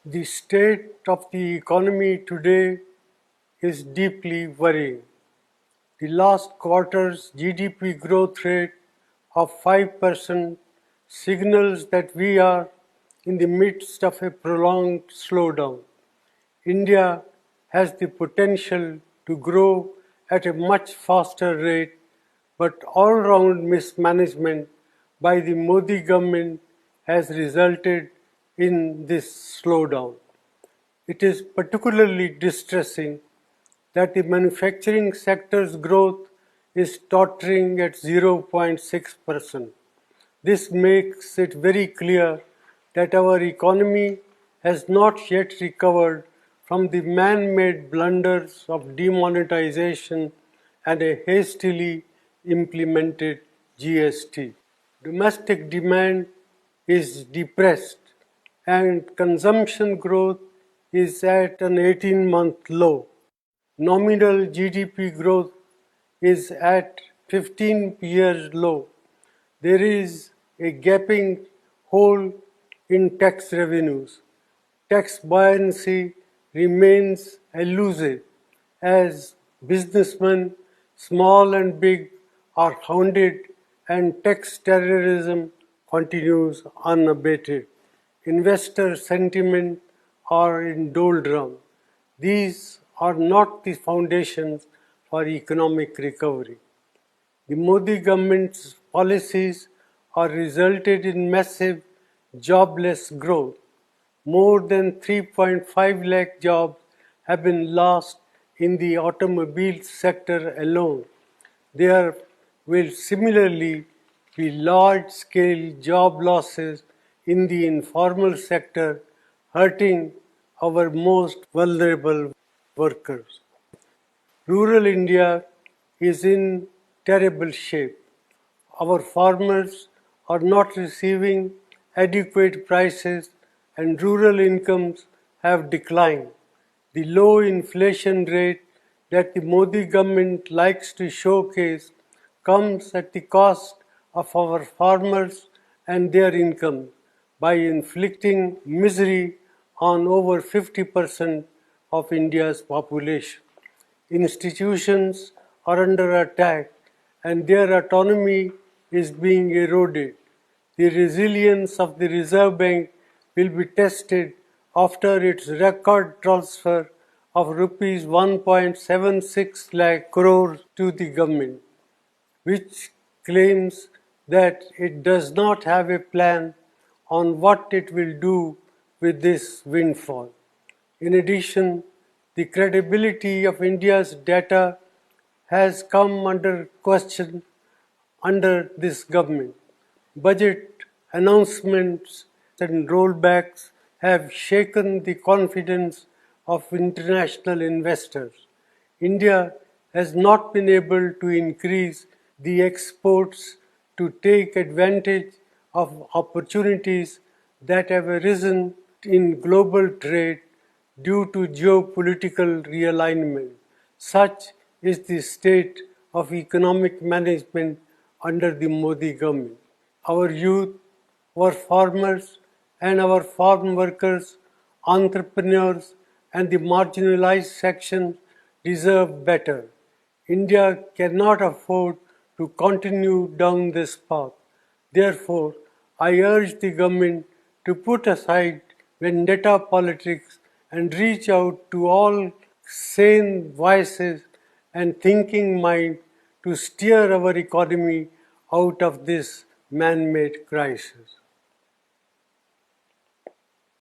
The state of the economy today is deeply worrying. The last quarter's GDP growth rate of 5% signals that we are in the midst of a prolonged slowdown. India has the potential to grow at a much faster rate, but all-round mismanagement by the Modi government has resulted in this slowdown. It is particularly distressing that the manufacturing sector's growth is tottering at 0.6%. This makes it very clear that our economy has not yet recovered from the man-made blunders of demonetization and a hastily implemented GST. Domestic demand is depressed and consumption growth is at an 18-month low. Nominal GDP growth is at 15 years low. There is a gaping hole in tax revenues. Tax buoyancy remains elusive as businessmen, small and big, are hounded and tax terrorism continues unabated. Investor sentiment are in doldrum. These are not the foundations for economic recovery. The Modi government's policies are resulted in massive jobless growth. More than 3.5 lakh jobs have been lost in the automobile sector alone. There will similarly be large-scale job losses in the informal sector, hurting our most vulnerable workers. Rural India is in terrible shape. Our farmers are not receiving adequate prices and rural incomes have declined. The low inflation rate that the Modi government likes to showcase comes at the cost of our farmers and their income by inflicting misery on over 50% of India's population. Institutions are under attack and their autonomy is being eroded. The resilience of the Reserve Bank will be tested after its record transfer of rupees 1.76 lakh crore to the government, which claims that it does not have a plan on what it will do with this windfall. In addition, the credibility of India's data has come under question under this government. Budget announcements and rollbacks have shaken the confidence of international investors. India has not been able to increase the exports to take advantage of opportunities that have arisen in global trade due to geopolitical realignment. Such is the state of economic management under the Modi government. Our youth, our farmers and our farm workers, entrepreneurs and the marginalized sections deserve better. India cannot afford to continue down this path. Therefore, I urge the government to put aside vendetta politics and reach out to all sane voices and thinking mind to steer our economy out of this man-made crisis.